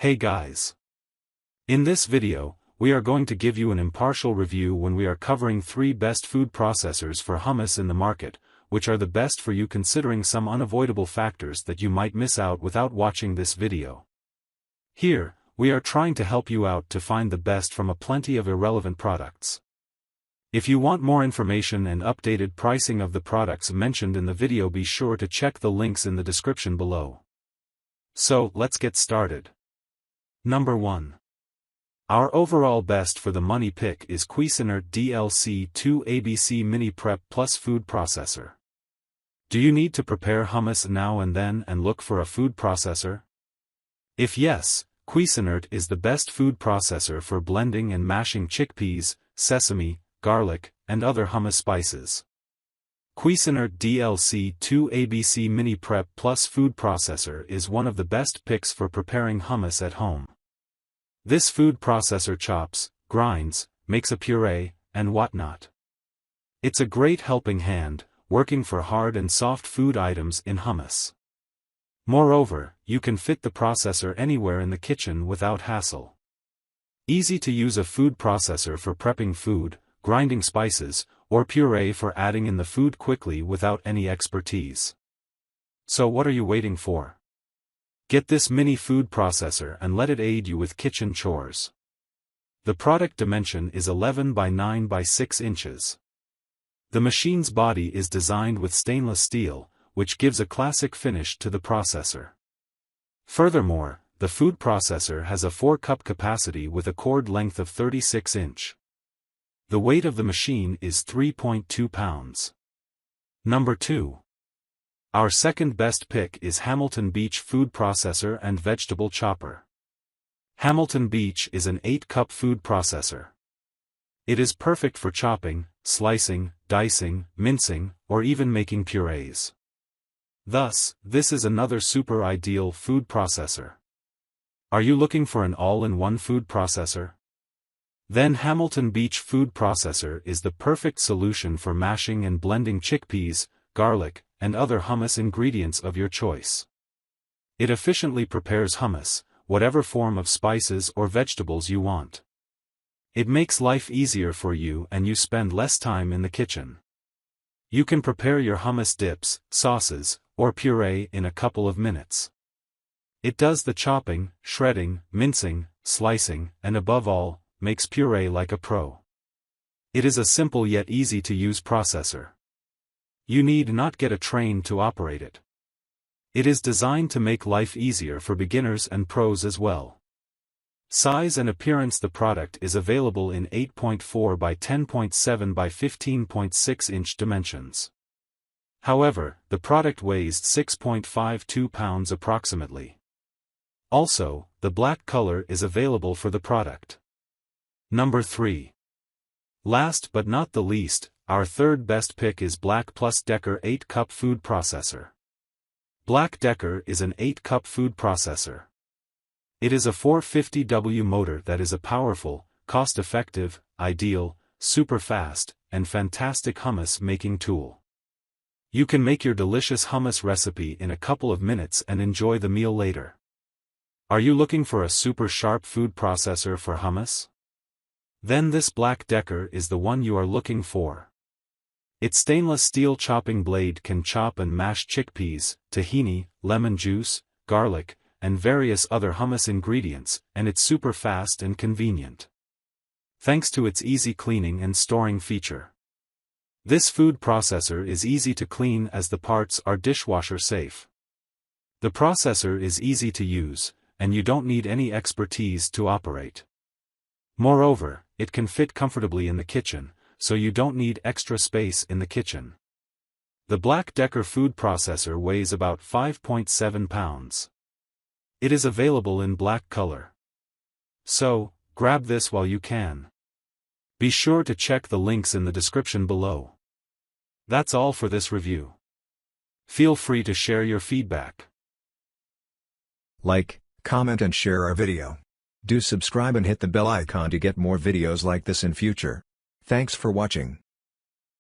Hey guys! In this video, we are going to give you an impartial review when we are covering 3 best food processors for hummus in the market, which are the best for you considering some unavoidable factors that you might miss out without watching this video. Here, we are trying to help you out to find the best from a plenty of irrelevant products. If you want more information and updated pricing of the products mentioned in the video, be sure to check the links in the description below. So, let's get started. Number 1. Our overall best for the money pick is Cuisinart DLC 2 ABC Mini Prep Plus Food Processor. Do you need to prepare hummus now and then and look for a food processor? If yes, Cuisinart is the best food processor for blending and mashing chickpeas, sesame, garlic, and other hummus spices. Cuisinart DLC 2 ABC Mini Prep Plus Food Processor is one of the best picks for preparing hummus at home. This food processor chops, grinds, makes a puree, and whatnot. It's a great helping hand, working for hard and soft food items in hummus. Moreover, you can fit the processor anywhere in the kitchen without hassle. Easy to use a food processor for prepping food, grinding spices, or puree for adding in the food quickly without any expertise. So what are you waiting for? Get this mini food processor and let it aid you with kitchen chores. The product dimension is 11 by 9 by 6 inches. The machine's body is designed with stainless steel, which gives a classic finish to the processor. Furthermore, the food processor has a 4-cup capacity with a cord length of 36 inch. The weight of the machine is 3.2 pounds. Number 2. Our second best pick is Hamilton Beach Food Processor and Vegetable Chopper. Hamilton Beach is an 8-cup food processor. It is perfect for chopping, slicing, dicing, mincing, or even making purees. Thus, this is another super ideal food processor. Are you looking for an all-in-one food processor? Then Hamilton Beach Food Processor is the perfect solution for mashing and blending chickpeas, garlic, and other hummus ingredients of your choice. It efficiently prepares hummus, whatever form of spices or vegetables you want. It makes life easier for you and you spend less time in the kitchen. You can prepare your hummus dips, sauces, or puree in a couple of minutes. It does the chopping, shredding, mincing, slicing, and above all, makes puree like a pro. It is a simple yet easy to use processor. You need not get a train to operate it. It is designed to make life easier for beginners and pros as well. Size and appearance: the product is available in 8.4 by 10.7 by 15.6 inch dimensions. However, the product weighs 6.52 pounds approximately. Also, the black color is available for the product. Number 3. Last but not the least, our third best pick is BLACK+DECKER 8-cup food processor. BLACK+DECKER is an 8-cup food processor. It is a 450W motor that is a powerful, cost-effective, ideal, super fast, and fantastic hummus making tool. You can make your delicious hummus recipe in a couple of minutes and enjoy the meal later. Are you looking for a super sharp food processor for hummus? Then this BLACK+DECKER is the one you are looking for. Its stainless steel chopping blade can chop and mash chickpeas, tahini, lemon juice, garlic, and various other hummus ingredients, and it's super fast and convenient. Thanks to its easy cleaning and storing feature. This food processor is easy to clean as the parts are dishwasher safe. The processor is easy to use, and you don't need any expertise to operate. Moreover, it can fit comfortably in the kitchen, so you don't need extra space in the kitchen. The BLACK+DECKER food processor weighs about 5.7 pounds. It is available in black color. So, grab this while you can. Be sure to check the links in the description below. That's all for this review. Feel free to share your feedback. Like, comment and share our video. Do subscribe and hit the bell icon to get more videos like this in future. Thanks for watching.